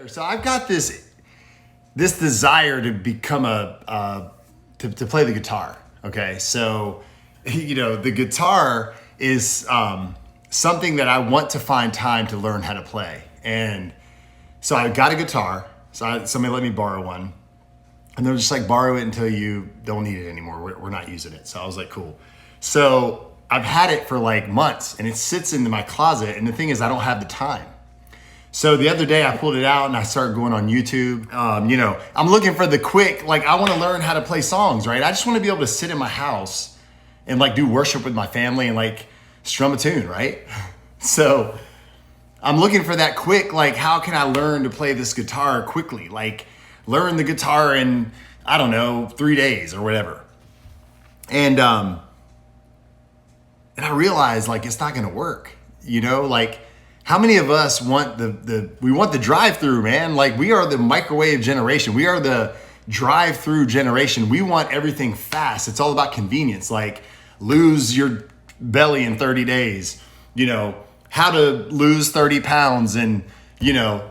So I've got this desire to become to play the guitar. Okay, so the guitar is something that I want to find time to learn how to play, and so I got a guitar. So somebody let me borrow one, and they're just like, borrow it until you don't need it anymore. We're not using it. So I was like, cool. So I've had it for like months, and it sits in my closet. And the thing is, I don't have the time. So the other day I pulled it out and I started going on YouTube. I'm looking for the quick, I want to learn how to play songs, right? I just want to be able to sit in my house and do worship with my family and strum a tune, right? So I'm looking for that quick, how can I learn to play this guitar quickly? Learn the guitar in, 3 days or whatever. And I realized it's not going to work, how many of us want we want the drive-through, man? We are the microwave generation. We are the drive-through generation. We want everything fast. It's all about convenience. Lose your belly in 30 days, how to lose 30 pounds in 10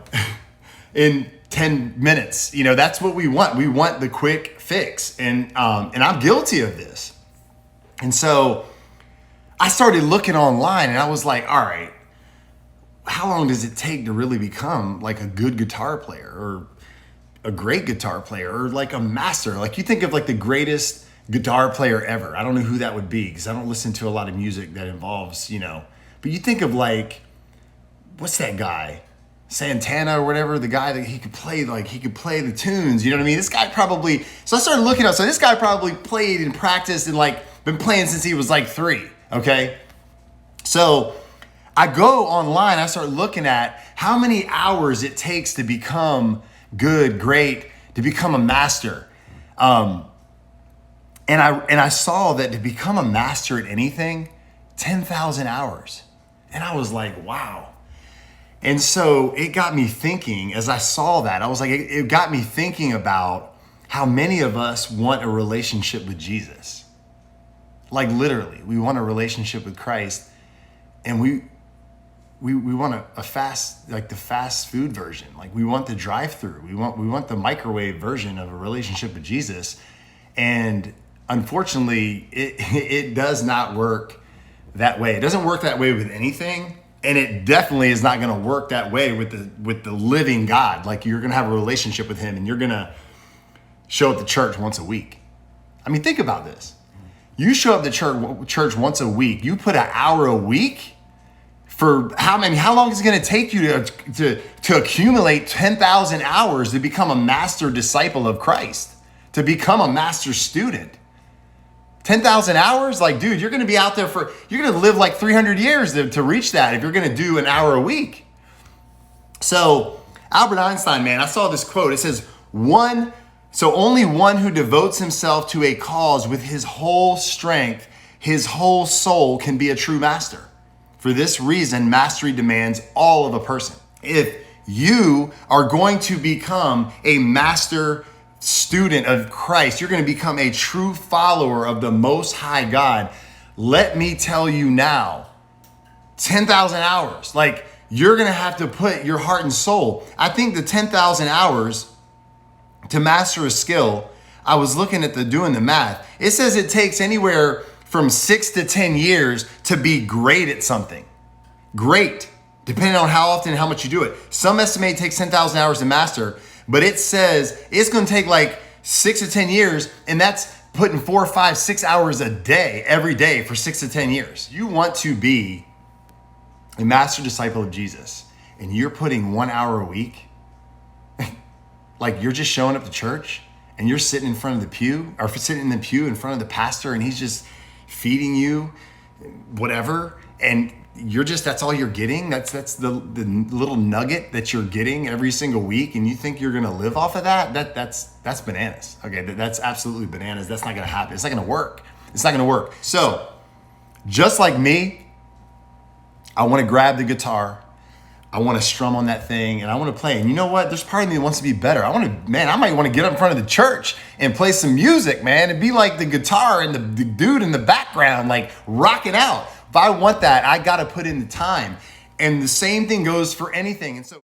minutes. That's what we want. We want the quick fix. And I'm guilty of this. And so I started looking online and I was like, all right, how long does it take to really become a good guitar player or a great guitar player or a master? You think of the greatest guitar player ever. I don't know who that would be because I don't listen to a lot of music that involves, but you think of what's that guy? Santana or whatever, the guy that he could play, he could play the tunes, you know what I mean? This guy probably, so I started looking up, so this guy probably played and practiced and been playing since he was 3, okay? So I go online, I start looking at how many hours it takes to become good, great, to become a master. And I saw that to become a master at anything, 10,000 hours. And I was like, wow. And so it got me thinking, as I saw that, I was like, it got me thinking about how many of us want a relationship with Jesus. Literally, we want a relationship with Christ, and we want a fast, the fast food version. We want the drive-through. We want the microwave version of a relationship with Jesus. And unfortunately, it does not work that way. It doesn't work that way with anything. And it definitely is not going to work that way with the living God. You're going to have a relationship with him and you're going to show up to church once a week. Think about this. You show up to church once a week. You put an hour a week for how long is it going to take you to accumulate 10,000 hours to become a master disciple of Christ, to become a master student? 10,000 hours? Dude, you're going to be out there you're going to live 300 years to reach that if you're going to do an hour a week. So Albert Einstein, man, I saw this quote. It says, only one who devotes himself to a cause with his whole strength, his whole soul, can be a true master. For this reason, mastery demands all of a person. If you are going to become a master student of Christ, you're going to become a true follower of the Most High God. Let me tell you now, 10,000 hours, you're going to have to put your heart and soul. I think the 10,000 hours to master a skill, I was looking at doing the math. It says it takes anywhere from 6 to 10 years to be great at something. Great, depending on how often and how much you do it. Some estimate it takes 10,000 hours to master, but it says it's going to take 6 to 10 years, and that's putting 4, 5, 6 hours a day, every day for 6 to 10 years. You want to be a master disciple of Jesus, and you're putting 1 hour a week, you're just showing up to church, and you're sitting in front of the pew, or sitting in the pew in front of the pastor, and he's just feeding you whatever, and that's all you're getting. That's the little nugget that you're getting every single week, and you think you're gonna live off of that? That's bananas. Okay, that's absolutely bananas. That's not gonna happen. It's not gonna work. It's not gonna work. So, just like me, I want to grab the guitar. I want to strum on that thing and I want to play. And you know what? There's part of me that wants to be better. I might want to get up in front of the church and play some music, man, and be like the guitar and the dude in the background, rocking out. If I want that, I got to put in the time. And the same thing goes for anything. And so